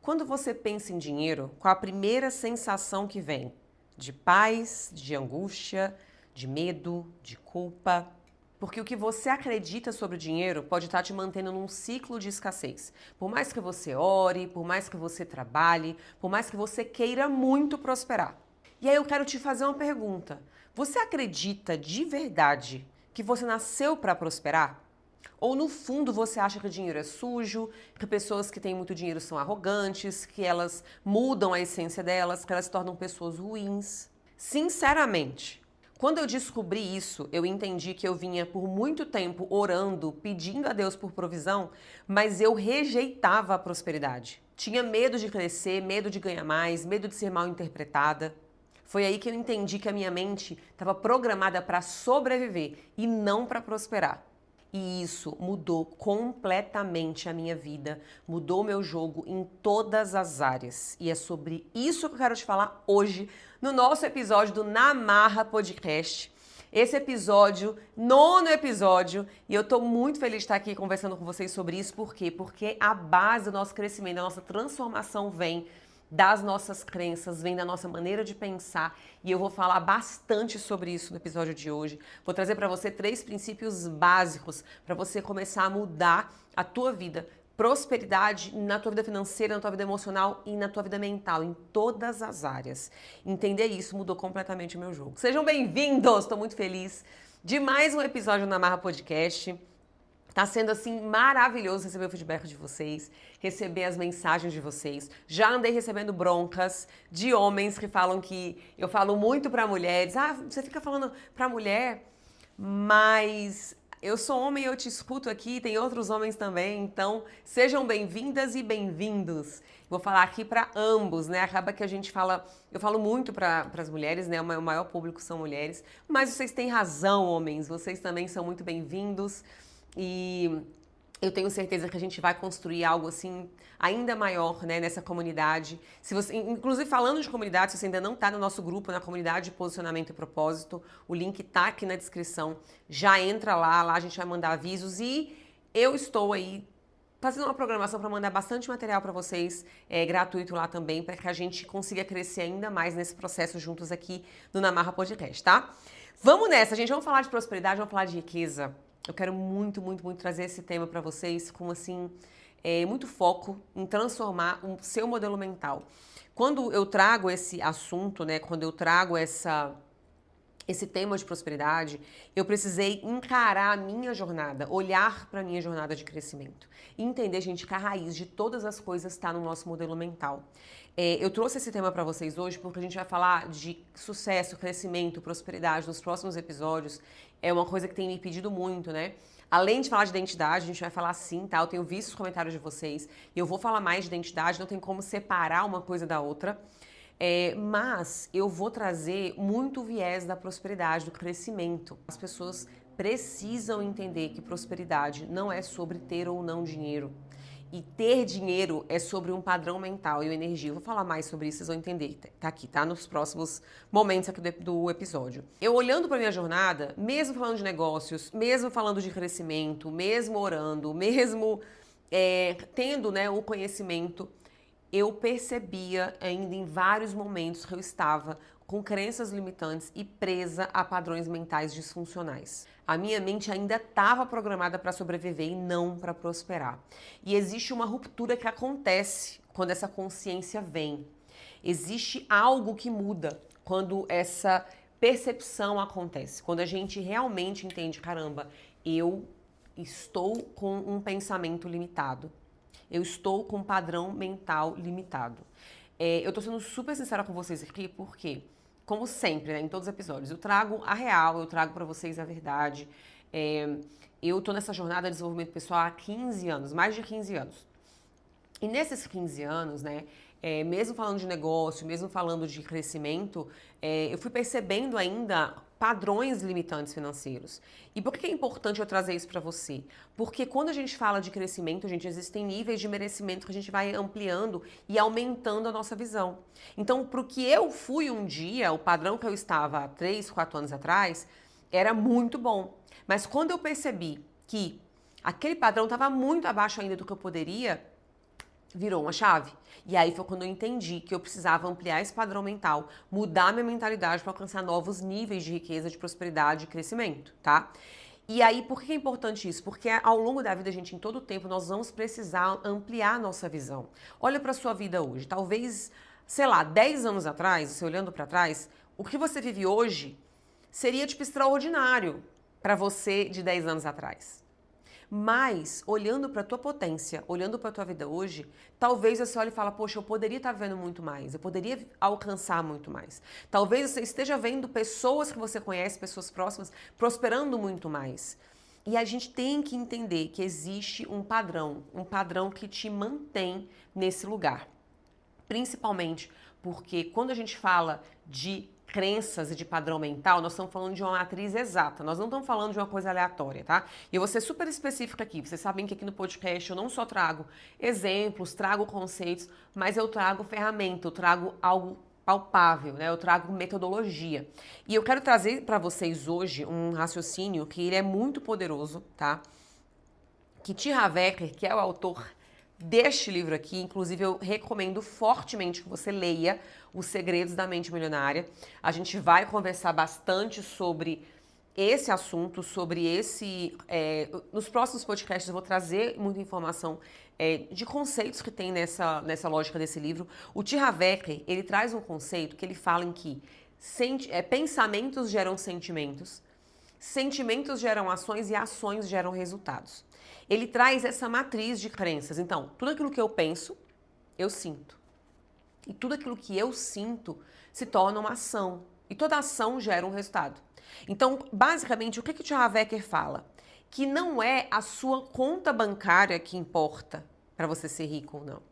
Quando você pensa em dinheiro, qual a primeira sensação que vem? De paz, de angústia, de medo, de culpa? Porque o que você acredita sobre o dinheiro pode estar te mantendo num ciclo de escassez. Por mais que você ore, por mais que você trabalhe, por mais que você queira muito prosperar. E aí eu quero te fazer uma pergunta. Você acredita de verdade que você nasceu para prosperar? Ou no fundo você acha que o dinheiro é sujo, que pessoas que têm muito dinheiro são arrogantes, que elas mudam a essência delas, que elas se tornam pessoas ruins? Sinceramente, quando eu descobri isso, eu entendi que eu vinha por muito tempo orando, pedindo a Deus por provisão, mas eu rejeitava a prosperidade. Tinha medo de crescer, medo de ganhar mais, medo de ser mal interpretada. Foi aí que eu entendi que a minha mente estava programada para sobreviver e não para prosperar. E isso mudou completamente a minha vida, mudou o meu jogo em todas as áreas. E é sobre isso que eu quero te falar hoje no nosso episódio do Na Marra Podcast. Esse episódio, nono episódio, e eu tô muito feliz de estar aqui conversando com vocês sobre isso. Por quê? Porque a base do nosso crescimento, da nossa transformação vem das nossas crenças, vem da nossa maneira de pensar, e eu vou falar bastante sobre isso no episódio de hoje. Vou trazer para você 3 princípios básicos para você começar a mudar a tua vida, prosperidade na tua vida financeira, na tua vida emocional e na tua vida mental, em todas as áreas. Entender isso mudou completamente o meu jogo. Sejam bem-vindos! Estou muito feliz de mais um episódio na Marra Podcast. Tá sendo, assim, maravilhoso receber o feedback de vocês, receber as mensagens de vocês. Já andei recebendo broncas de homens que falam que eu falo muito pra mulheres. Ah, você fica falando pra mulher, mas eu sou homem e eu te escuto aqui, tem outros homens também. Então, sejam bem-vindas e bem-vindos. Vou falar aqui pra ambos, né? Acaba que a gente fala... Eu falo muito para as mulheres, né? O maior público são mulheres. Mas vocês têm razão, homens. Vocês também são muito bem-vindos. E eu tenho certeza que a gente vai construir algo assim ainda maior, né, nessa comunidade. Se você, inclusive falando de comunidade, se você ainda não está no nosso grupo, na comunidade de posicionamento e propósito, o link tá aqui na descrição. Já entra lá a gente vai mandar avisos e eu estou aí fazendo uma programação para mandar bastante material para vocês, gratuito lá também, para que a gente consiga crescer ainda mais nesse processo juntos aqui no Namarra Podcast, tá? Vamos nessa, gente. Vamos falar de prosperidade, vamos falar de riqueza. Eu quero muito, muito, muito trazer esse tema para vocês com, assim, muito foco em transformar o seu modelo mental. Quando eu trago esse assunto, né, quando eu trago esse tema de prosperidade, eu precisei encarar a minha jornada, olhar para a minha jornada de crescimento e entender, gente, que a raiz de todas as coisas está no nosso modelo mental. Eu trouxe esse tema para vocês hoje porque a gente vai falar de sucesso, crescimento, prosperidade nos próximos episódios. É uma coisa que tem me pedido muito, né? Além de falar de identidade, a gente vai falar sim, tá? Eu tenho visto os comentários de vocês e eu vou falar mais de identidade, não tem como separar uma coisa da outra. Mas eu vou trazer muito viés da prosperidade, do crescimento. As pessoas precisam entender que prosperidade não é sobre ter ou não dinheiro. E ter dinheiro é sobre um padrão mental e uma energia. Eu vou falar mais sobre isso, vocês vão entender. Tá aqui, tá? Nos próximos momentos aqui do episódio. Eu olhando pra minha jornada, mesmo falando de negócios, mesmo falando de crescimento, mesmo orando, mesmo tendo, né, o conhecimento, eu percebia ainda em vários momentos que eu estava com crenças limitantes e presa a padrões mentais disfuncionais. A minha mente ainda estava programada para sobreviver e não para prosperar. E existe uma ruptura que acontece quando essa consciência vem. Existe algo que muda quando essa percepção acontece. Quando a gente realmente entende, caramba, eu estou com um pensamento limitado. Eu estou com um padrão mental limitado. Eu tô sendo super sincera com vocês aqui, porque, como sempre, né, em todos os episódios, eu trago a real, eu trago pra vocês a verdade. Eu tô nessa jornada de desenvolvimento pessoal há 15 anos, mais de 15 anos. E nesses 15 anos, né, mesmo falando de negócio, mesmo falando de crescimento, eu fui percebendo ainda padrões limitantes financeiros. E por que é importante eu trazer isso para você? Porque quando a gente fala de crescimento, gente, existem níveis de merecimento que a gente vai ampliando e aumentando a nossa visão. Então, pro que eu fui um dia, o padrão que eu estava há 3, 4 anos atrás, era muito bom. Mas quando eu percebi que aquele padrão estava muito abaixo ainda do que eu poderia, virou uma chave. E aí foi quando eu entendi que eu precisava ampliar esse padrão mental, mudar minha mentalidade para alcançar novos níveis de riqueza, de prosperidade e crescimento, tá? E aí, por que é importante isso? Porque ao longo da vida, gente, em todo o tempo, nós vamos precisar ampliar a nossa visão. Olha para sua vida hoje. Talvez, sei lá, 10 anos atrás, você olhando para trás, o que você vive hoje seria, tipo, extraordinário para você de 10 anos atrás. Mas, olhando para a tua potência, olhando para a tua vida hoje, talvez você olhe e fala, poxa, eu poderia estar vendo muito mais, eu poderia alcançar muito mais. Talvez você esteja vendo pessoas que você conhece, pessoas próximas, prosperando muito mais. E a gente tem que entender que existe um padrão que te mantém nesse lugar. Principalmente porque quando a gente fala de crenças e de padrão mental, nós estamos falando de uma matriz exata, nós não estamos falando de uma coisa aleatória, tá? E eu vou ser super específica aqui, vocês sabem que aqui no podcast eu não só trago exemplos, trago conceitos, mas eu trago ferramenta, eu trago algo palpável, né? Eu trago metodologia. E eu quero trazer para vocês hoje um raciocínio que ele é muito poderoso, tá? Que T. Harv Eker, que é o autor deste livro aqui, inclusive eu recomendo fortemente que você leia Os Segredos da Mente Milionária. A gente vai conversar bastante sobre esse assunto, sobre esse... nos próximos podcasts eu vou trazer muita informação de conceitos que tem nessa lógica desse livro. O T. Harv Eker, ele traz um conceito que ele fala em que pensamentos geram sentimentos, sentimentos geram ações e ações geram resultados. Ele traz essa matriz de crenças. Então, tudo aquilo que eu penso, eu sinto. E tudo aquilo que eu sinto se torna uma ação. E toda ação gera um resultado. Então, basicamente, o que o T. Harv Eker fala? Que não é a sua conta bancária que importa para você ser rico ou não.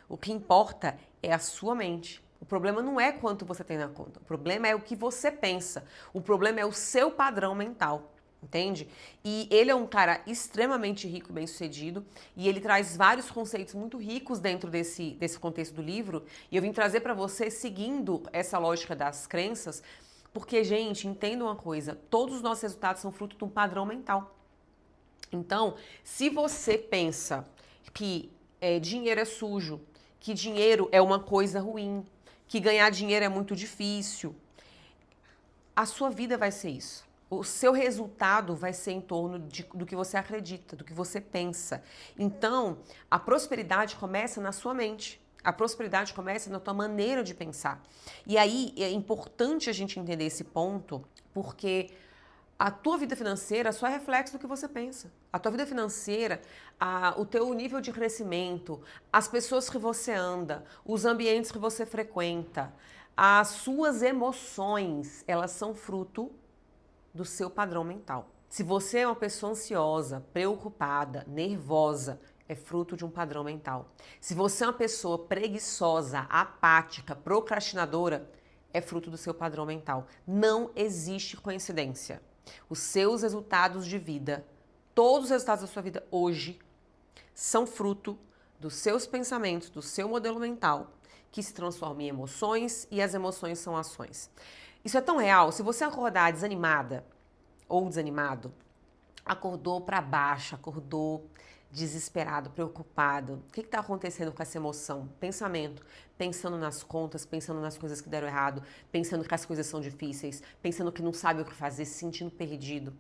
O que importa é a sua mente. O problema não é quanto você tem na conta. O problema é o que você pensa. O problema é o seu padrão mental. Entende? E ele é um cara extremamente rico, bem-sucedido, e ele traz vários conceitos muito ricos dentro desse contexto do livro, e eu vim trazer para você seguindo essa lógica das crenças, porque, gente, entenda uma coisa, todos os nossos resultados são fruto de um padrão mental. Então, se você pensa que dinheiro é sujo, que dinheiro é uma coisa ruim, que ganhar dinheiro é muito difícil, a sua vida vai ser isso. O seu resultado vai ser em torno do que você acredita, do que você pensa. Então, a prosperidade começa na sua mente. A prosperidade começa na tua maneira de pensar. E aí, é importante a gente entender esse ponto, porque a tua vida financeira só é reflexo do que você pensa. A tua vida financeira, o teu nível de crescimento, as pessoas que você anda, os ambientes que você frequenta, as suas emoções, elas são fruto do seu padrão mental. Se você é uma pessoa ansiosa, preocupada, nervosa, é fruto de um padrão mental. Se você é uma pessoa preguiçosa, apática, procrastinadora, é fruto do seu padrão mental. Não existe coincidência. Os seus resultados de vida, todos os resultados da sua vida hoje, são fruto dos seus pensamentos, do seu modelo mental, que se transforma em emoções e as emoções são ações. Isso é tão real, se você acordar desanimada ou desanimado, acordou para baixo, acordou desesperado, preocupado, o que está acontecendo com essa emoção? Pensamento, pensando nas contas, pensando nas coisas que deram errado, pensando que as coisas são difíceis, pensando que não sabe o que fazer, se sentindo perdido.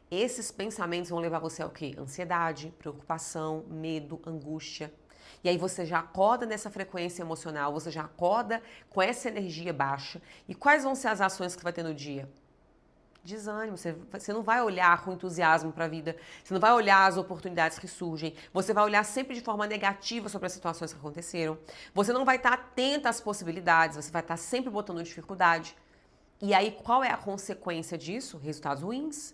Esses pensamentos vão levar você ao quê? Ansiedade, preocupação, medo, angústia. E aí você já acorda nessa frequência emocional, você já acorda com essa energia baixa. E quais vão ser as ações que vai ter no dia? Desânimo, você não vai olhar com entusiasmo para a vida, você não vai olhar as oportunidades que surgem, você vai olhar sempre de forma negativa sobre as situações que aconteceram, você não vai estar atenta às possibilidades, você vai estar sempre botando dificuldade. E aí qual é a consequência disso? Resultados ruins.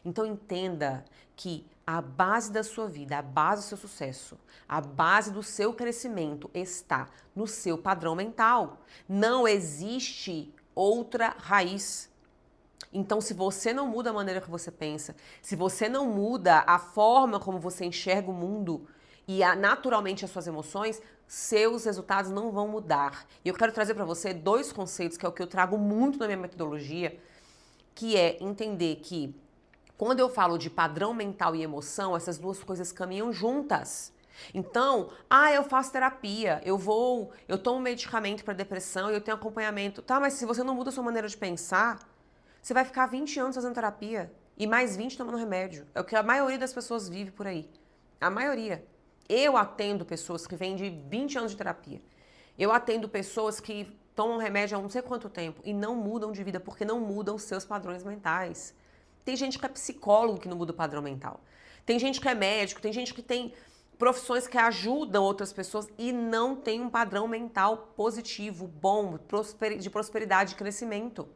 Então entenda que a base da sua vida, a base do seu sucesso, a base do seu crescimento está no seu padrão mental. Não existe outra raiz. Então, se você não muda a maneira que você pensa, se você não muda a forma como você enxerga o mundo e naturalmente as suas emoções, seus resultados não vão mudar. E eu quero trazer para você dois conceitos, que é o que eu trago muito na minha metodologia, que é entender que quando eu falo de padrão mental e emoção, essas duas coisas caminham juntas. Então, eu faço terapia, eu tomo medicamento para depressão, eu tenho acompanhamento. Tá, mas se você não muda a sua maneira de pensar, você vai ficar 20 anos fazendo terapia e mais 20 tomando remédio. É o que a maioria das pessoas vive por aí. A maioria. Eu atendo pessoas que vêm de 20 anos de terapia. Eu atendo pessoas que tomam remédio há não sei quanto tempo e não mudam de vida porque não mudam os seus padrões mentais. Tem gente que é psicólogo que não muda o padrão mental. Tem gente que é médico, tem gente que tem profissões que ajudam outras pessoas e não tem um padrão mental positivo, bom, de prosperidade e crescimento.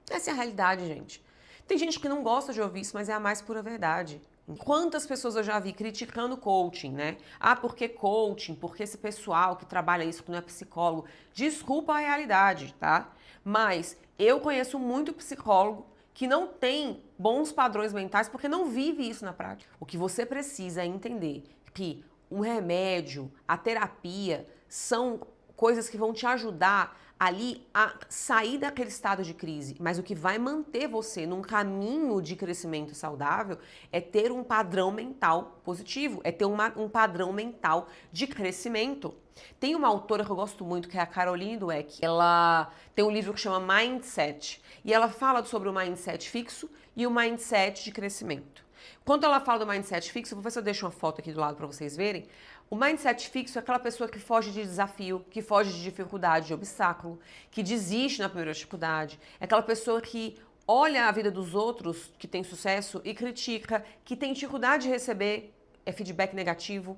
Essa é a realidade, gente. Tem gente que não gosta de ouvir isso, mas é a mais pura verdade. Quantas pessoas eu já vi criticando coaching, né? Por que coaching? Porque esse pessoal que trabalha isso, que não é psicólogo. Desculpa a realidade, tá? Mas eu conheço muito psicólogo que não tem bons padrões mentais porque não vive isso na prática. O que você precisa é entender que o remédio, a terapia, são coisas que vão te ajudar ali a sair daquele estado de crise. Mas o que vai manter você num caminho de crescimento saudável é ter um padrão mental positivo, é ter um padrão mental de crescimento. Tem uma autora que eu gosto muito, que é a Caroline Dweck. Ela tem um livro que chama Mindset. E ela fala sobre o mindset fixo e o mindset de crescimento. Quando ela fala do mindset fixo, vou ver se eu deixo uma foto aqui do lado para vocês verem. O mindset fixo é aquela pessoa que foge de desafio, que foge de dificuldade, de obstáculo, que desiste na primeira dificuldade. É aquela pessoa que olha a vida dos outros que tem sucesso e critica, que tem dificuldade de receber feedback negativo.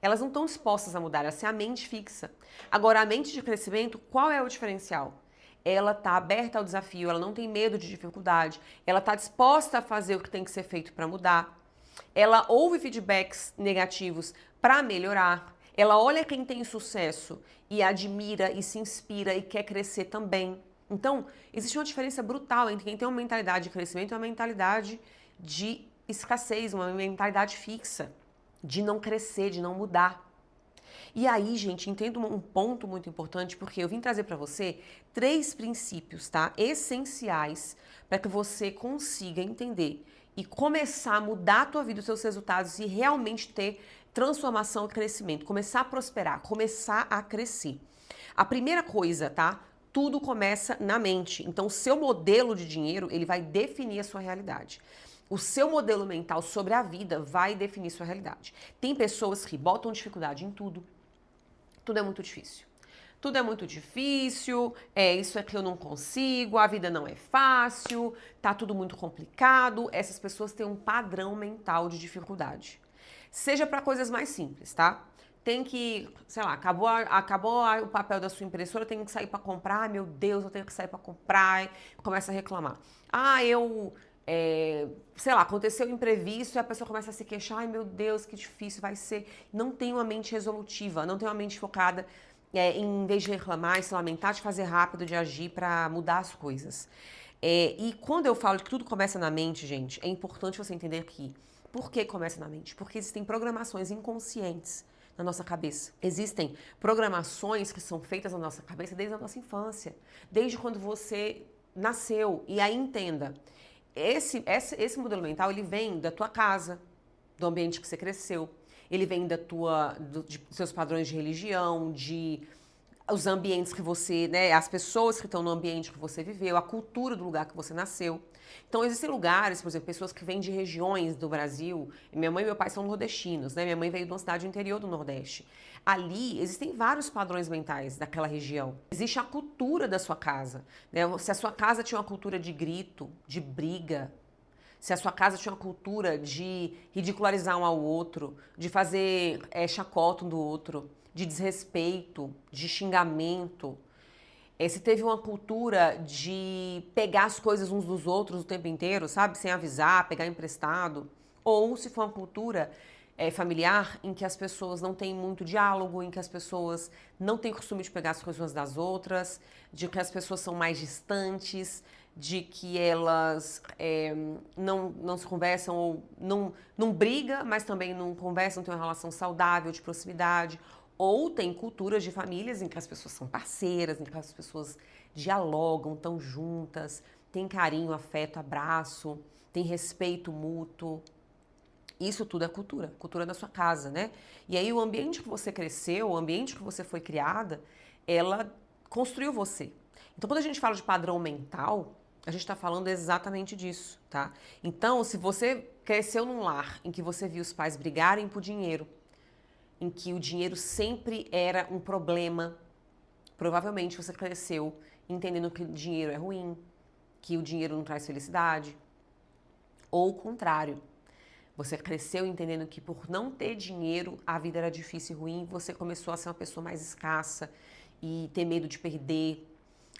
Elas não estão dispostas a mudar, essa é a mente fixa. Agora, a mente de crescimento, qual é o diferencial? Ela está aberta ao desafio, ela não tem medo de dificuldade, ela está disposta a fazer o que tem que ser feito para mudar. Ela ouve feedbacks negativos para melhorar. Ela olha quem tem sucesso e admira e se inspira e quer crescer também. Então, existe uma diferença brutal entre quem tem uma mentalidade de crescimento e uma mentalidade de escassez, uma mentalidade fixa, de não crescer, de não mudar. E aí, gente, entendo um ponto muito importante, porque eu vim trazer para você 3 princípios, tá? Essenciais para que você consiga entender e começar a mudar a tua vida, os seus resultados e realmente ter transformação e crescimento, começar a prosperar, começar a crescer. A primeira coisa, tá? Tudo começa na mente. Então, o seu modelo de dinheiro, ele vai definir a sua realidade. O seu modelo mental sobre a vida vai definir sua realidade. Tem pessoas que botam dificuldade em tudo. Tudo é muito difícil. Tudo é muito difícil, isso é que eu não consigo, a vida não é fácil, tá tudo muito complicado. Essas pessoas têm um padrão mental de dificuldade. Seja para coisas mais simples, tá? Tem que, sei lá, acabou o papel da sua impressora, tem que sair para comprar. Ai, meu Deus, eu tenho que sair para comprar. E começa a reclamar. Sei lá, aconteceu um imprevisto e a pessoa começa a se queixar. Ai, meu Deus, que difícil vai ser. Não tem uma mente resolutiva, não tem uma mente focada em vez de reclamar e se lamentar, de fazer rápido, de agir para mudar as coisas. E quando eu falo que tudo começa na mente, gente, é importante você entender que por que começa na mente? Porque existem programações inconscientes na nossa cabeça. Existem programações que são feitas na nossa cabeça desde a nossa infância, desde quando você nasceu. E aí entenda, esse modelo mental, ele vem da tua casa, do ambiente que você cresceu, ele vem de seus padrões de religião, de os ambientes que você, né, as pessoas que estão no ambiente que você viveu, a cultura do lugar que você nasceu. Então, existem lugares, por exemplo, pessoas que vêm de regiões do Brasil. Minha mãe e meu pai são nordestinos, né? Minha mãe veio de uma cidade interior do Nordeste. Ali, existem vários padrões mentais daquela região. Existe a cultura da sua casa, né? Se a sua casa tinha uma cultura de grito, de briga, se a sua casa tinha uma cultura de ridicularizar um ao outro, de fazer chacota um do outro, de desrespeito, de xingamento, se teve uma cultura de pegar as coisas uns dos outros o tempo inteiro, sabe? Sem avisar, pegar emprestado. Ou se for uma cultura familiar em que as pessoas não têm muito diálogo, em que as pessoas não têm costume de pegar as coisas umas das outras, de que as pessoas são mais distantes, de que elas não se conversam ou não briga, mas também não conversam, não tem uma relação saudável de proximidade. Ou tem culturas de famílias em que as pessoas são parceiras, em que as pessoas dialogam, estão juntas, tem carinho, afeto, abraço, tem respeito mútuo. Isso tudo é cultura da sua casa, né? E aí o ambiente que você cresceu, o ambiente que você foi criada, ela construiu você. Então quando a gente fala de padrão mental, a gente está falando exatamente disso, tá? Então, se você cresceu num lar em que você viu os pais brigarem por dinheiro, em que o dinheiro sempre era um problema, provavelmente você cresceu entendendo que o dinheiro é ruim, que o dinheiro não traz felicidade, ou o contrário. Você cresceu entendendo que por não ter dinheiro a vida era difícil e ruim, você começou a ser uma pessoa mais escassa e ter medo de perder,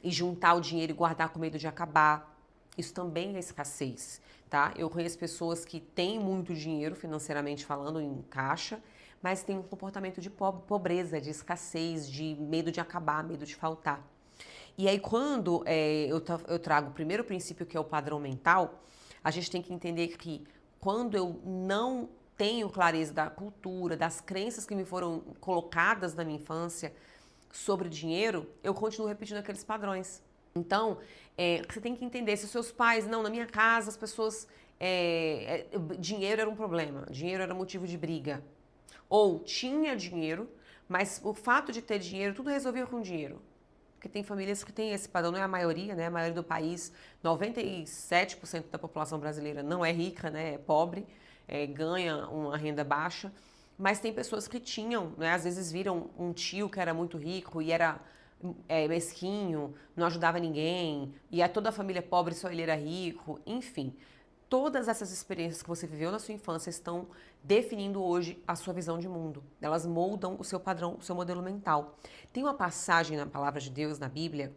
e juntar o dinheiro e guardar com medo de acabar. Isso também é escassez, tá? Eu conheço pessoas que têm muito dinheiro, financeiramente falando, em caixa, mas têm um comportamento de pobreza, de escassez, de medo de acabar, medo de faltar. E aí, quando eu trago o primeiro princípio, que é o padrão mental, a gente tem que entender que quando eu não tenho clareza da cultura, das crenças que me foram colocadas na minha infância sobre dinheiro, eu continuo repetindo aqueles padrões. Então, você tem que entender, se os seus pais, não, na minha casa as pessoas, dinheiro era um problema, dinheiro era motivo de briga. Ou tinha dinheiro, mas o fato de ter dinheiro, tudo resolvia com dinheiro. Porque tem famílias que têm esse padrão, não é a maioria, né? A maioria do país, 97% da população brasileira não é rica, né? É pobre, ganha uma renda baixa. Mas tem pessoas que tinham, né? Às vezes viram um tio que era muito rico e era mesquinho, não ajudava ninguém, e toda a família pobre, só ele era rico, enfim. Todas essas experiências que você viveu na sua infância estão definindo hoje a sua visão de mundo. Elas moldam o seu padrão, o seu modelo mental. Tem uma passagem na palavra de Deus, na Bíblia,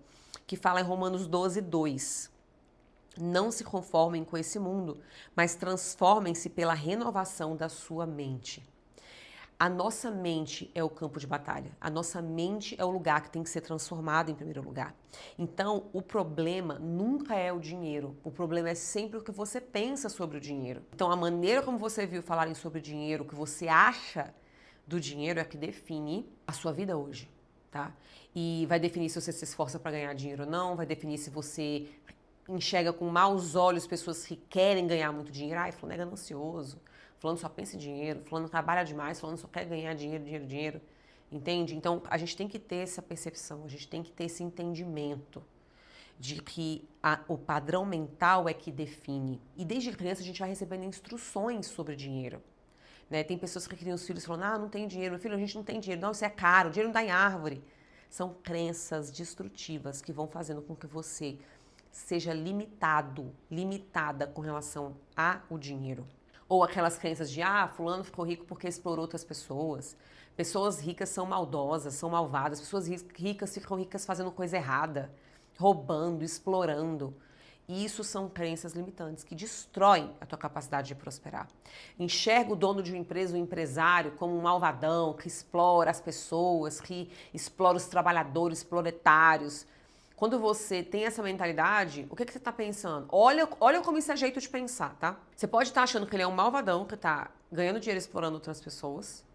que fala em Romanos 12:2. Não se conformem com esse mundo, mas transformem-se pela renovação da sua mente. A nossa mente é o campo de batalha. A nossa mente é o lugar que tem que ser transformado em primeiro lugar. Então, o problema nunca é o dinheiro. O problema é sempre o que você pensa sobre o dinheiro. Então, a maneira como você viu falarem sobre o dinheiro, o que você acha do dinheiro é que define a sua vida hoje, tá? E vai definir se você se esforça para ganhar dinheiro ou não, vai definir se você enxerga com maus olhos pessoas que querem ganhar muito dinheiro. Ai, fulano é ganancioso. Fulano só pensa em dinheiro, fulano trabalha demais, fulano só quer ganhar dinheiro, dinheiro, dinheiro. Entende? Então, a gente tem que ter essa percepção, a gente tem que ter esse entendimento de que o padrão mental é que define. E desde criança a gente vai recebendo instruções sobre dinheiro. Né? Tem pessoas que criam os filhos falando, não tem dinheiro, meu filho, a gente não tem dinheiro, não, isso é caro, o dinheiro não dá em árvore. São crenças destrutivas que vão fazendo com que você seja limitada com relação ao dinheiro. Ou aquelas crenças de, fulano ficou rico porque explorou outras pessoas. Pessoas ricas são maldosas, são malvadas. Pessoas ricas ficam ricas fazendo coisa errada, roubando, explorando. E isso são crenças limitantes que destroem a tua capacidade de prosperar. Enxerga o dono de uma empresa, o empresário, como um malvadão que explora as pessoas, que explora os trabalhadores proletários. Quando você tem essa mentalidade, o que você está pensando? Olha como isso é jeito de pensar, tá? Você pode estar achando que ele é um malvadão, que está ganhando dinheiro explorando outras pessoas,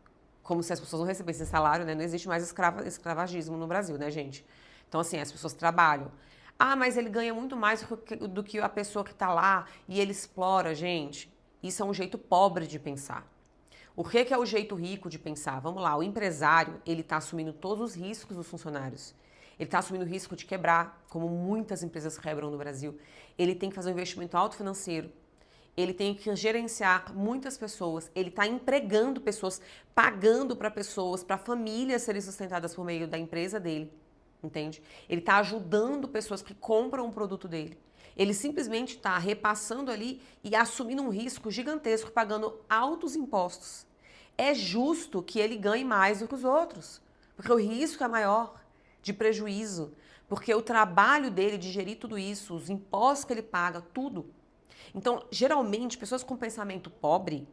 como se as pessoas não recebessem salário, né? Não existe mais escravagismo no Brasil, né, gente? Então, assim, as pessoas trabalham. Mas ele ganha muito mais do que a pessoa que está lá e ele explora, gente. Isso é um jeito pobre de pensar. O que é o jeito rico de pensar? Vamos lá, o empresário, ele está assumindo todos os riscos dos funcionários. Ele está assumindo o risco de quebrar, como muitas empresas quebram no Brasil. Ele tem que fazer um investimento alto financeiro. Ele tem que gerenciar muitas pessoas. Ele está empregando pessoas, pagando para pessoas, para famílias serem sustentadas por meio da empresa dele. Entende? Ele está ajudando pessoas que compram o produto dele. Ele simplesmente está repassando ali e assumindo um risco gigantesco, pagando altos impostos. É justo que ele ganhe mais do que os outros, porque o risco é maior de prejuízo, porque o trabalho dele de gerir tudo isso, os impostos que ele paga, tudo. Então, geralmente, pessoas com pensamento pobre,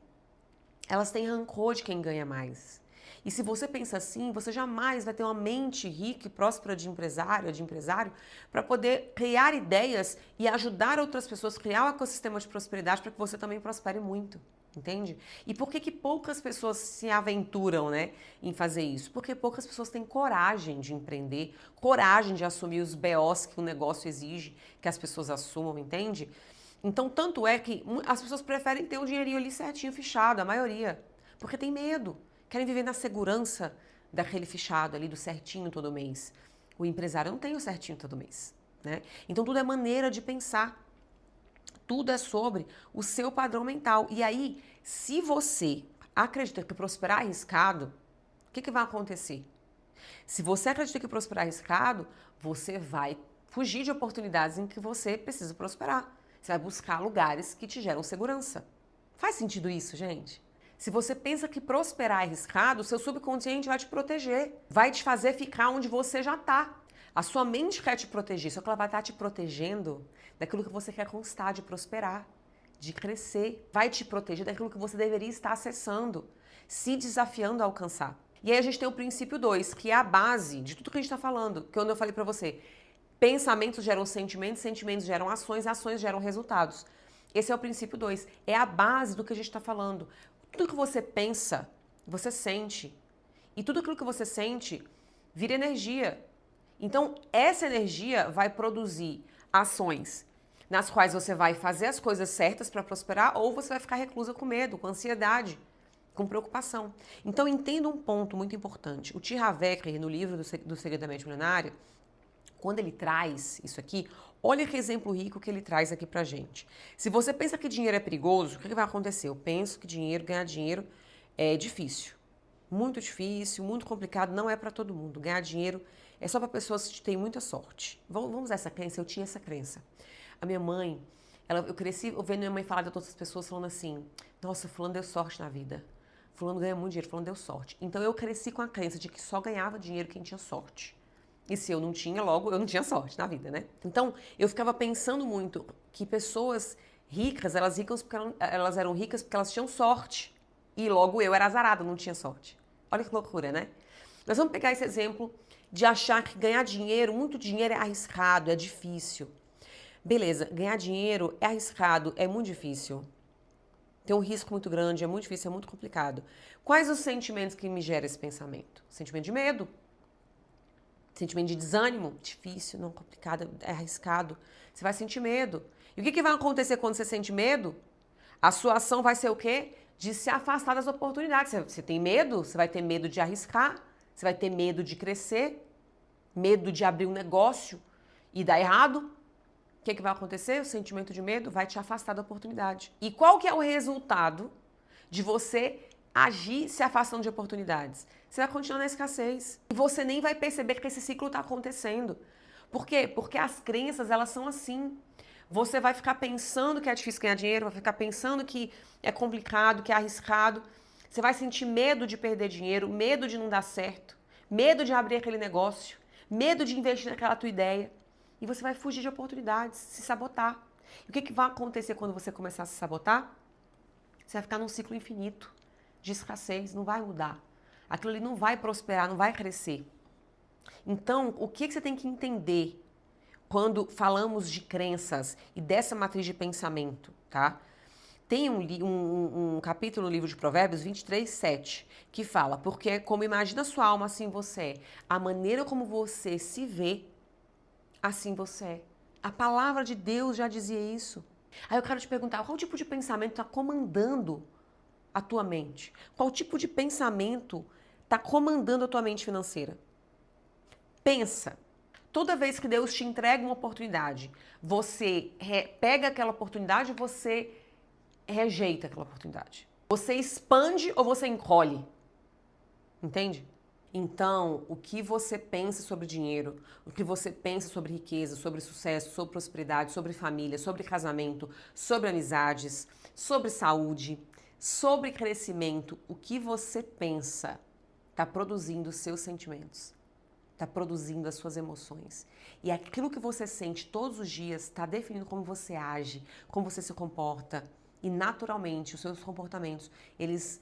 elas têm rancor de quem ganha mais. E se você pensa assim, você jamais vai ter uma mente rica e próspera de empresário, para poder criar ideias e ajudar outras pessoas a criar um ecossistema de prosperidade para que você também prospere muito. Entende? E por que poucas pessoas se aventuram, né, em fazer isso? Porque poucas pessoas têm coragem de empreender, coragem de assumir os BOs que o negócio exige que as pessoas assumam, entende? Então, tanto é que as pessoas preferem ter o dinheirinho ali certinho, fichado, a maioria. Porque tem medo. Querem viver na segurança daquele fichado ali, do certinho todo mês. O empresário não tem o certinho todo mês, né? Então, tudo é maneira de pensar. Tudo é sobre o seu padrão mental. E aí, se você acredita que prosperar é arriscado, o que vai acontecer? Se você acredita que prosperar é arriscado, você vai fugir de oportunidades em que você precisa prosperar. Você vai buscar lugares que te geram segurança. Faz sentido isso, gente? Se você pensa que prosperar é arriscado, o seu subconsciente vai te proteger, vai te fazer ficar onde você já está. A sua mente quer te proteger, só que ela vai estar te protegendo daquilo que você quer conquistar, de prosperar, de crescer. Vai te proteger daquilo que você deveria estar acessando, se desafiando a alcançar. E aí a gente tem o princípio 2, que é a base de tudo que a gente está falando, que quando eu falei para você, pensamentos geram sentimentos, sentimentos geram ações, ações geram resultados. Esse é o princípio 2, é a base do que a gente está falando. Tudo que você pensa, você sente. E tudo aquilo que você sente vira energia. Então, essa energia vai produzir ações nas quais você vai fazer as coisas certas para prosperar ou você vai ficar reclusa com medo, com ansiedade, com preocupação. Então, entenda um ponto muito importante. O T. Harv Eker, no livro do Segredo da Mente Milionária, quando ele traz isso aqui, olha que exemplo rico que ele traz aqui pra gente. Se você pensa que dinheiro é perigoso, o que vai acontecer? Eu penso que ganhar dinheiro é difícil. Muito difícil, muito complicado, não é para todo mundo. Ganhar dinheiro é só para pessoas que têm muita sorte. Vamos usar essa crença? Eu tinha essa crença. A minha mãe, eu cresci vendo minha mãe falar de outras pessoas falando assim, nossa, fulano deu sorte na vida. Fulano ganha muito dinheiro, fulano deu sorte. Então eu cresci com a crença de que só ganhava dinheiro quem tinha sorte. E se eu não tinha, logo eu não tinha sorte na vida, né? Então eu ficava pensando muito que pessoas ricas, elas eram ricas porque elas tinham sorte. E logo eu era azarada, não tinha sorte. Olha que loucura, né? Nós vamos pegar esse exemplo de achar que ganhar dinheiro, muito dinheiro é arriscado, é difícil. Beleza, ganhar dinheiro é arriscado, é muito difícil. Tem um risco muito grande, é muito difícil, é muito complicado. Quais os sentimentos que me geram esse pensamento? Sentimento de medo. Sentimento de desânimo, difícil, não, complicado, é arriscado. Você vai sentir medo. E o que vai acontecer quando você sente medo? A sua ação vai ser o quê? De se afastar das oportunidades. Você tem medo? Você vai ter medo de arriscar, você vai ter medo de crescer, medo de abrir um negócio e dar errado. O que vai acontecer? O sentimento de medo vai te afastar da oportunidade. E qual que é o resultado de você agir se afastando de oportunidades? Você vai continuar na escassez. E você nem vai perceber que esse ciclo está acontecendo. Por quê? Porque as crenças, elas são assim. Você vai ficar pensando que é difícil ganhar dinheiro, vai ficar pensando que é complicado, que é arriscado. Você vai sentir medo de perder dinheiro, medo de não dar certo, medo de abrir aquele negócio, medo de investir naquela tua ideia. E você vai fugir de oportunidades, se sabotar. E o que vai acontecer quando você começar a se sabotar? Você vai ficar num ciclo infinito de escassez, não vai mudar. Aquilo ali não vai prosperar, não vai crescer. Então, o que você tem que entender quando falamos de crenças e dessa matriz de pensamento, tá? Tem um capítulo no livro de Provérbios 23:7, que fala, porque como imagina sua alma, assim você é. A maneira como você se vê, assim você é. A palavra de Deus já dizia isso. Aí eu quero te perguntar, qual tipo de pensamento está comandando a tua mente? Qual tipo de pensamento está comandando a tua mente financeira? Pensa. Toda vez que Deus te entrega uma oportunidade, você pega aquela oportunidade ou você rejeita aquela oportunidade? Você expande ou você encolhe? Entende? Então, o que você pensa sobre dinheiro, o que você pensa sobre riqueza, sobre sucesso, sobre prosperidade, sobre família, sobre casamento, sobre amizades, sobre saúde, sobre crescimento, o que você pensa está produzindo os seus sentimentos, está produzindo as suas emoções. E aquilo que você sente todos os dias está definindo como você age, como você se comporta. E naturalmente, os seus comportamentos, eles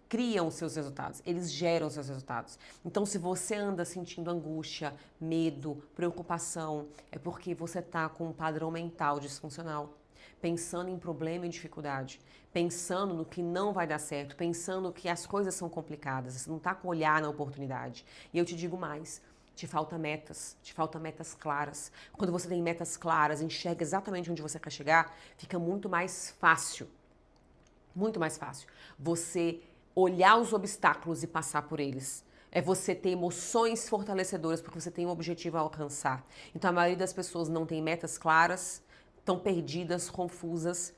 criam os seus resultados, eles geram os seus resultados. Então, se você anda sentindo angústia, medo, preocupação, é porque você está com um padrão mental disfuncional, pensando em problema e dificuldade, pensando no que não vai dar certo, pensando que as coisas são complicadas, você não está com olhar na oportunidade. E eu te digo mais, Te faltam metas claras. Quando você tem metas claras, enxerga exatamente onde você quer chegar, fica muito mais fácil você olhar os obstáculos e passar por eles. É você ter emoções fortalecedoras porque você tem um objetivo a alcançar. Então a maioria das pessoas não tem metas claras, estão perdidas, confusas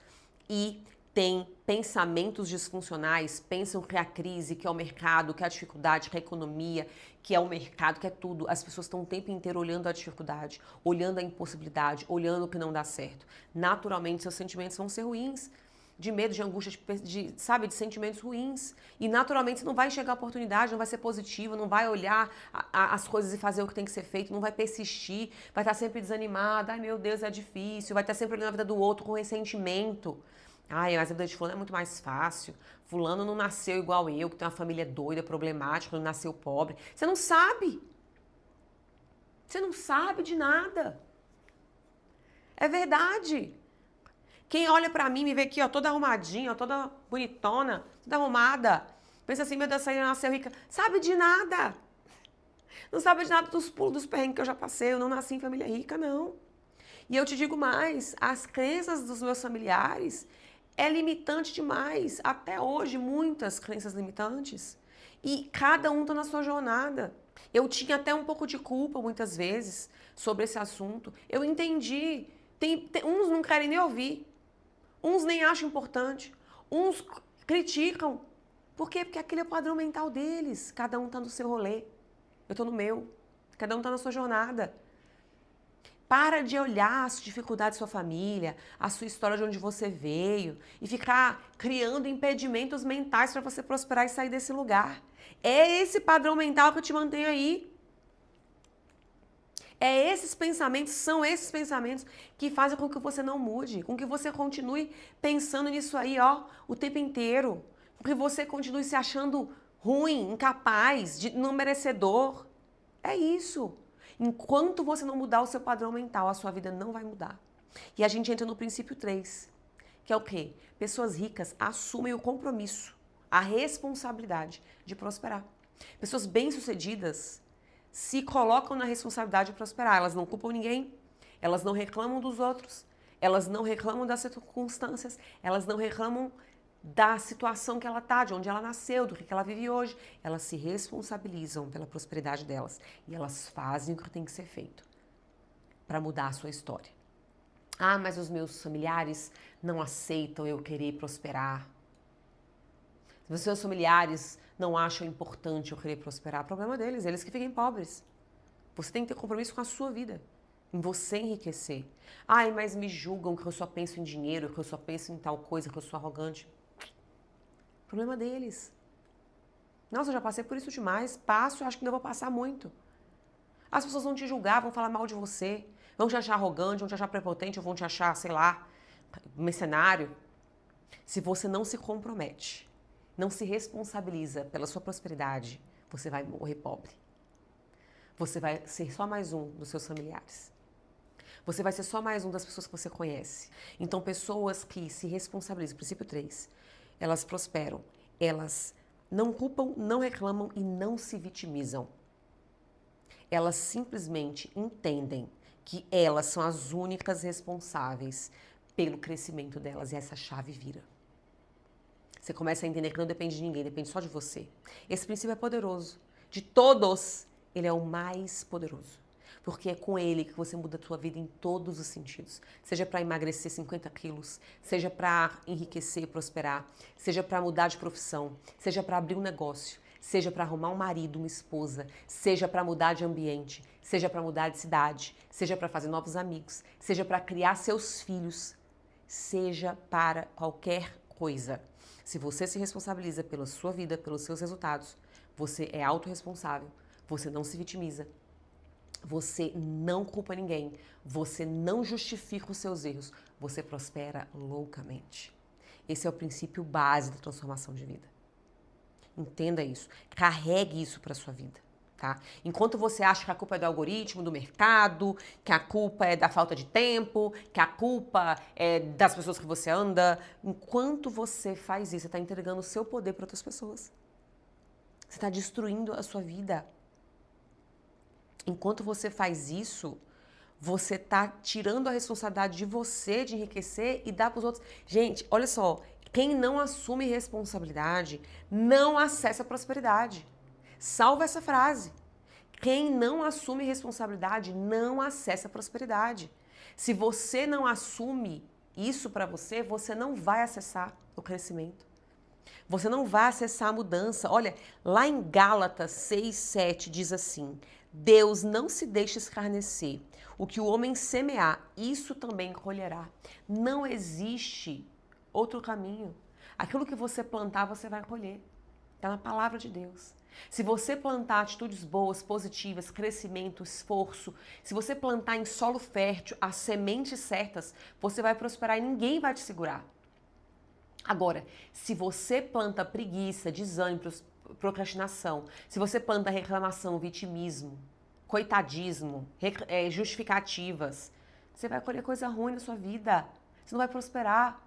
e tem pensamentos disfuncionais, pensam que é a crise, que é o mercado, que é a dificuldade, que é a economia, que é o mercado, que é tudo. As pessoas estão o tempo inteiro olhando a dificuldade, olhando a impossibilidade, olhando o que não dá certo. Naturalmente, seus sentimentos vão ser ruins, de medo, de angústia, de sentimentos ruins. E naturalmente você não vai enxergar a oportunidade, não vai ser positivo, não vai olhar as coisas e fazer o que tem que ser feito, não vai persistir, vai estar sempre desanimado, ai meu Deus, é difícil, vai estar sempre olhando a vida do outro com ressentimento. Ai, mas a vida de fulano é muito mais fácil. Fulano não nasceu igual eu, que tem uma família doida, problemática, não nasceu pobre. Você não sabe. Você não sabe de nada. É verdade. Quem olha pra mim, me vê aqui, ó, toda arrumadinha, ó, toda bonitona, toda arrumada, pensa assim, meu Deus, essa aí nasceu rica. Sabe de nada. Não sabe de nada dos pulos, dos perrengues que eu já passei. Eu não nasci em família rica, não. E eu te digo mais, as crenças dos meus familiares é limitante demais. Até hoje, muitas crenças limitantes. E cada um tá na sua jornada. Eu tinha até um pouco de culpa, muitas vezes, sobre esse assunto. Eu entendi. Uns não querem nem ouvir. Uns nem acham importante. Uns criticam. Por quê? Porque aquele é o padrão mental deles. Cada um tá no seu rolê. Eu tô no meu. Cada um tá na sua jornada. Para de olhar as dificuldades da sua família, a sua história de onde você veio e ficar criando impedimentos mentais para você prosperar e sair desse lugar. É esse padrão mental que te mantém aí. São esses pensamentos que fazem com que você não mude, com que você continue pensando nisso aí, ó, o tempo inteiro. Com que você continue se achando ruim, incapaz, não merecedor. É isso. Enquanto você não mudar o seu padrão mental, a sua vida não vai mudar. E a gente entra no princípio 3, que é o quê? Pessoas ricas assumem o compromisso, a responsabilidade de prosperar. Pessoas bem-sucedidas se colocam na responsabilidade de prosperar. Elas não culpam ninguém, elas não reclamam dos outros, elas não reclamam das circunstâncias, elas não reclamam da situação que ela está, de onde ela nasceu, do que ela vive hoje. Elas se responsabilizam pela prosperidade delas e elas fazem o que tem que ser feito para mudar a sua história. Ah, mas os meus familiares não aceitam eu querer prosperar. Os seus familiares não acham importante eu querer prosperar. Problema deles, eles que fiquem pobres. Você tem que ter compromisso com a sua vida, em você enriquecer. Ai, mas me julgam que eu só penso em dinheiro, que eu só penso em tal coisa, que eu sou arrogante. Problema deles. Nossa, eu já passei por isso demais. Passo, acho que ainda vou passar muito. As pessoas vão te julgar, vão falar mal de você, vão te achar arrogante, vão te achar prepotente, ou vão te achar, sei lá, mercenário. Se você não se compromete, não se responsabiliza pela sua prosperidade, você vai morrer pobre. Você vai ser só mais um dos seus familiares. Você vai ser só mais um das pessoas que você conhece. Então, pessoas que se responsabilizam, princípio 3, elas prosperam, elas não culpam, não reclamam e não se vitimizam. Elas simplesmente entendem que elas são as únicas responsáveis pelo crescimento delas e essa chave vira. Você começa a entender que não depende de ninguém, depende só de você. Esse princípio é poderoso. De todos, ele é o mais poderoso. Porque é com ele que você muda a sua vida em todos os sentidos. Seja para emagrecer 50 quilos, seja para enriquecer e prosperar, seja para mudar de profissão, seja para abrir um negócio, seja para arrumar um marido, uma esposa, seja para mudar de ambiente, seja para mudar de cidade, seja para fazer novos amigos, seja para criar seus filhos, seja para qualquer coisa. Se você se responsabiliza pela sua vida, pelos seus resultados, você é autorresponsável, você não se vitimiza, você não culpa ninguém, você não justifica os seus erros, você prospera loucamente. Esse é o princípio base da transformação de vida. Entenda isso, carregue isso para a sua vida, tá? Enquanto você acha que a culpa é do algoritmo, do mercado, que a culpa é da falta de tempo, que a culpa é das pessoas que você anda, enquanto você faz isso, você está entregando o seu poder para outras pessoas. Você está destruindo a sua vida. Enquanto você faz isso, você tá tirando a responsabilidade de você de enriquecer e dar para os outros. Gente, olha só, quem não assume responsabilidade não acessa a prosperidade. Salva essa frase. Quem não assume responsabilidade não acessa a prosperidade. Se você não assume isso para você, você não vai acessar o crescimento. Você não vai acessar a mudança. Olha, lá em Gálatas 6:7 diz assim: Deus não se deixa escarnecer. O que o homem semear, isso também colherá. Não existe outro caminho. Aquilo que você plantar, você vai colher. Está na palavra de Deus. Se você plantar atitudes boas, positivas, crescimento, esforço, se você plantar em solo fértil as sementes certas, você vai prosperar e ninguém vai te segurar. Agora, se você planta preguiça, desânimo, procrastinação, se você planta reclamação, vitimismo, coitadismo, justificativas, você vai colher coisa ruim na sua vida. Você não vai prosperar.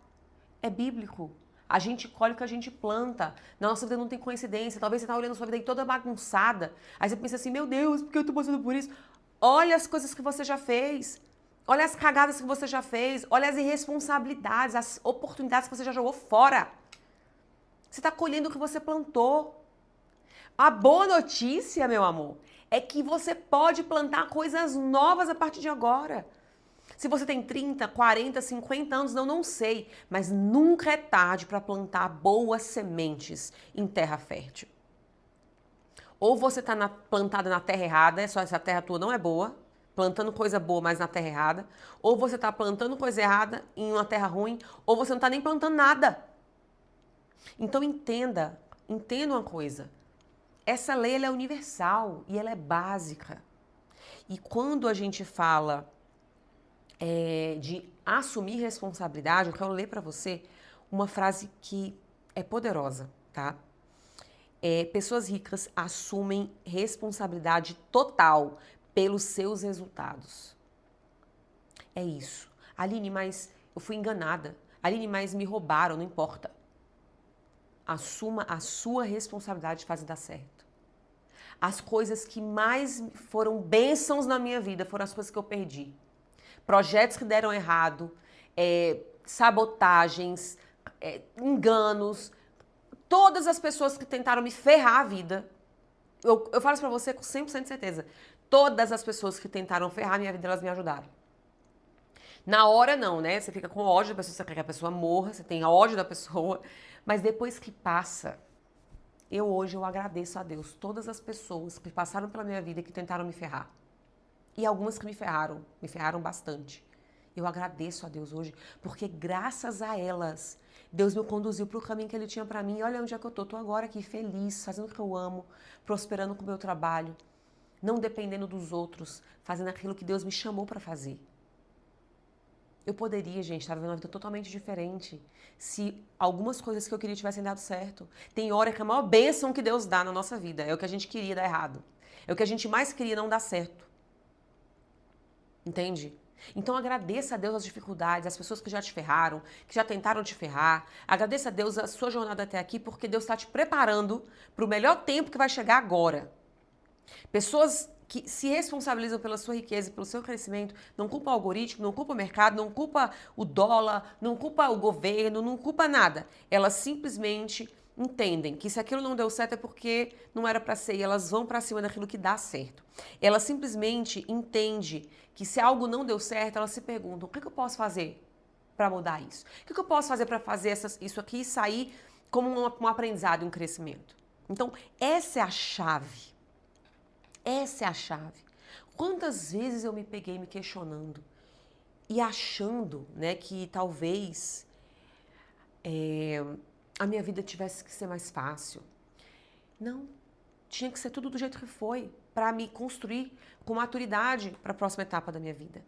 É bíblico. A gente colhe o que a gente planta. Na nossa vida não tem coincidência. Talvez você está olhando a sua vida aí toda bagunçada. Aí você pensa assim, meu Deus, por que eu estou passando por isso? Olha as coisas que você já fez. Olha as cagadas que você já fez. Olha as irresponsabilidades, as oportunidades que você já jogou fora. Você está colhendo o que você plantou. A boa notícia, meu amor, é que você pode plantar coisas novas a partir de agora. Se você tem 30, 40, 50 anos, não sei, mas nunca é tarde para plantar boas sementes em terra fértil. Ou você está plantada na terra errada, só essa terra tua não é boa, plantando coisa boa, mas na terra errada, ou você está plantando coisa errada em uma terra ruim, ou você não está nem plantando nada. Então entenda uma coisa. Essa lei ela é universal e ela é básica. E quando a gente fala de assumir responsabilidade, eu quero ler para você uma frase que é poderosa, tá? Pessoas ricas assumem responsabilidade total pelos seus resultados. É isso. Aline, mas eu fui enganada. Aline, mas me roubaram, não importa. Assuma a sua responsabilidade de fazer dar certo. As coisas que mais foram bênçãos na minha vida foram as coisas que eu perdi. Projetos que deram errado, sabotagens, enganos, todas as pessoas que tentaram me ferrar a vida. Eu falo isso pra você com 100% de certeza. Todas as pessoas que tentaram ferrar a minha vida, elas me ajudaram. Na hora não, né? Você fica com ódio da pessoa, você quer que a pessoa morra, você tem ódio da pessoa. Mas depois que passa, hoje eu agradeço a Deus. Todas as pessoas que passaram pela minha vida e que tentaram me ferrar. E algumas que me ferraram bastante. Eu agradeço a Deus hoje, porque graças a elas, Deus me conduziu para o caminho que Ele tinha para mim. E olha onde é que eu tô agora aqui, feliz, fazendo o que eu amo, prosperando com o meu trabalho, não dependendo dos outros, fazendo aquilo que Deus me chamou para fazer. Eu poderia, gente, estar vivendo uma vida totalmente diferente se algumas coisas que eu queria tivessem dado certo. Tem hora que a maior bênção que Deus dá na nossa vida é o que a gente queria dar errado. É o que a gente mais queria não dar certo. Entende? Então agradeça a Deus as dificuldades, as pessoas que já te ferraram, que já tentaram te ferrar. Agradeça a Deus a sua jornada até aqui, porque Deus está te preparando para o melhor tempo que vai chegar agora. Pessoas que se responsabilizam pela sua riqueza, pelo seu crescimento, não culpa o algoritmo, não culpa o mercado, não culpa o dólar, não culpa o governo, não culpa nada. Elas simplesmente entendem que se aquilo não deu certo é porque não era para ser e elas vão para cima daquilo que dá certo. Elas simplesmente entendem que se algo não deu certo, elas se perguntam, o que eu posso fazer para mudar isso? O que eu posso fazer para fazer isso aqui e sair como um aprendizado e um crescimento? Então, essa é a chave. Essa é a chave. Quantas vezes eu me peguei me questionando e achando, né, que talvez a minha vida tivesse que ser mais fácil. Não. Tinha que ser tudo do jeito que foi para me construir com maturidade para a próxima etapa da minha vida.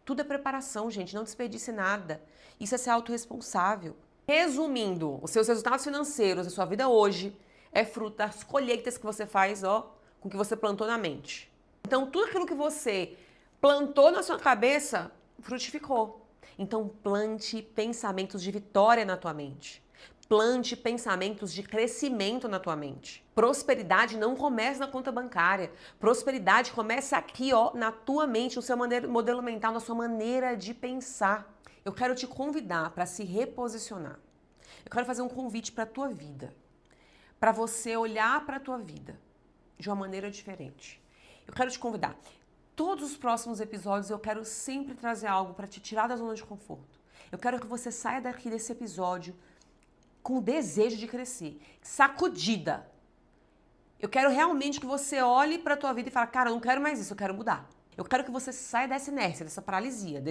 Tudo é preparação, gente. Não desperdice nada. Isso é ser autorresponsável. Resumindo, os seus resultados financeiros, a sua vida hoje, é fruto das colheitas que você faz, com o que você plantou na mente. Então, tudo aquilo que você plantou na sua cabeça, frutificou. Então, plante pensamentos de vitória na tua mente. plante pensamentos de crescimento na tua mente. Prosperidade não começa na conta bancária. Prosperidade começa aqui, ó, na tua mente, no seu modelo mental, na sua maneira de pensar. Eu quero te convidar para se reposicionar. Eu quero fazer um convite para a tua vida. Para você olhar para a tua vida de uma maneira diferente. Eu quero te convidar. Todos os próximos episódios eu quero sempre trazer algo para te tirar da zona de conforto. Eu quero que você saia daqui desse episódio com o desejo de crescer, sacudida. Eu quero realmente que você olhe para a tua vida e fale, cara, eu não quero mais isso, eu quero mudar. Eu quero que você saia dessa inércia, dessa paralisia,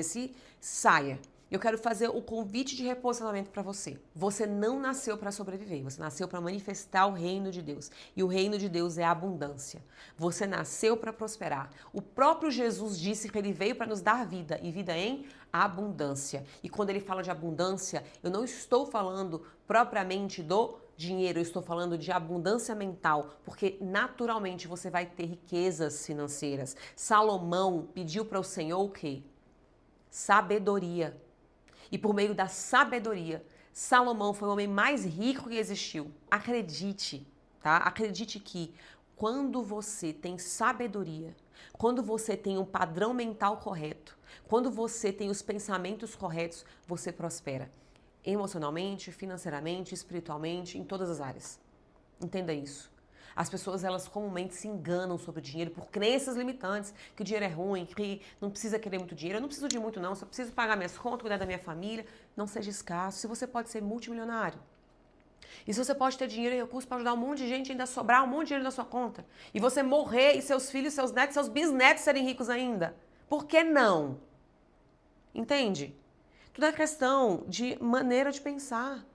saia. Eu quero fazer o convite de reposicionamento para você. Você não nasceu para sobreviver, você nasceu para manifestar o reino de Deus. E o reino de Deus é a abundância. Você nasceu para prosperar. O próprio Jesus disse que ele veio para nos dar vida, e vida em abundância. E quando ele fala de abundância, eu não estou falando propriamente do dinheiro, eu estou falando de abundância mental, porque naturalmente você vai ter riquezas financeiras. Salomão pediu para o Senhor o quê? Sabedoria. E por meio da sabedoria, Salomão foi o homem mais rico que existiu. Acredite, tá? Acredite que quando você tem sabedoria, quando você tem um padrão mental correto, quando você tem os pensamentos corretos, você prospera. Emocionalmente, financeiramente, espiritualmente, em todas as áreas. Entenda isso. As pessoas, elas comumente se enganam sobre o dinheiro por crenças limitantes, que o dinheiro é ruim, que não precisa querer muito dinheiro. Eu não preciso de muito não, só preciso pagar minhas contas, cuidar da minha família. Não seja escasso, se você pode ser multimilionário. E se você pode ter dinheiro e recursos para ajudar um monte de gente e ainda sobrar um monte de dinheiro na sua conta. E você morrer e seus filhos, seus netos, seus bisnetos serem ricos ainda. Por que não? Entende? Tudo é questão de maneira de pensar.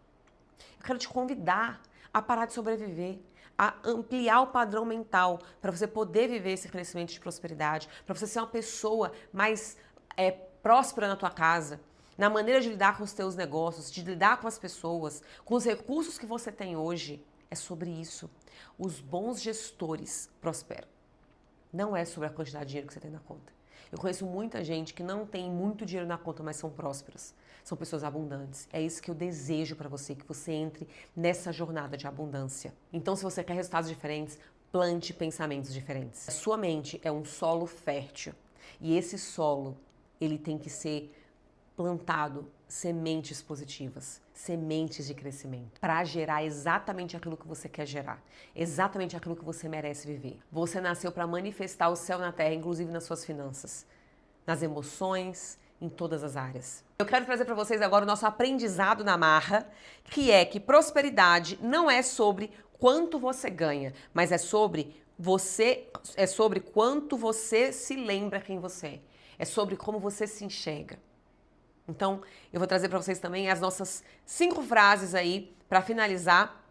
Eu quero te convidar a parar de sobreviver, a ampliar o padrão mental para você poder viver esse crescimento de prosperidade, para você ser uma pessoa mais próspera na tua casa, na maneira de lidar com os teus negócios, de lidar com as pessoas, com os recursos que você tem hoje. É sobre isso. Os bons gestores prosperam. Não é sobre a quantidade de dinheiro que você tem na conta. Eu conheço muita gente que não tem muito dinheiro na conta, mas são prósperas. São pessoas abundantes. É isso que eu desejo para você, que você entre nessa jornada de abundância. Então, se você quer resultados diferentes, plante pensamentos diferentes. A sua mente é um solo fértil. E esse solo, ele tem que ser plantado sementes positivas, sementes de crescimento, para gerar exatamente aquilo que você quer gerar, exatamente aquilo que você merece viver. Você nasceu para manifestar o céu na terra, inclusive nas suas finanças, nas emoções, em todas as áreas. Eu quero trazer para vocês agora o nosso aprendizado na marra, que é que prosperidade não é sobre quanto você ganha, mas é sobre quanto você se lembra quem você é. É sobre como você se enxerga. Então, eu vou trazer para vocês também as nossas 5 frases aí para finalizar,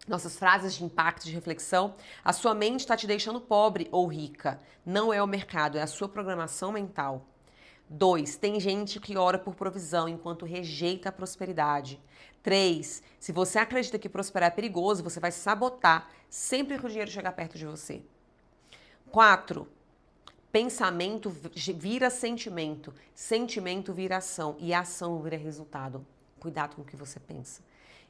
nossas frases de impacto, de reflexão. A sua mente está te deixando pobre ou rica. Não é o mercado, é a sua programação mental. 2, tem gente que ora por provisão enquanto rejeita a prosperidade. 3, se você acredita que prosperar é perigoso, você vai se sabotar sempre que o dinheiro chegar perto de você. 4, pensamento vira sentimento, sentimento vira ação e ação vira resultado. Cuidado com o que você pensa.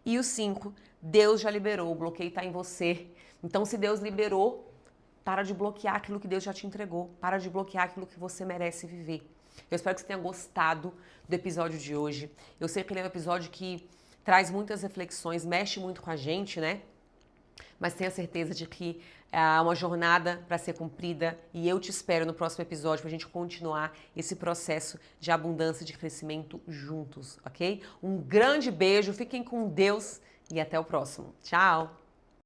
E o 5, Deus já liberou, o bloqueio está em você. Então, se Deus liberou, para de bloquear aquilo que Deus já te entregou. Para de bloquear aquilo que você merece viver. Eu espero que você tenha gostado do episódio de hoje. Eu sei que ele é um episódio que traz muitas reflexões, mexe muito com a gente, né? Mas tenha certeza de que é uma jornada para ser cumprida e eu te espero no próximo episódio para a gente continuar esse processo de abundância e de crescimento juntos, ok? Um grande beijo, fiquem com Deus e até o próximo. Tchau!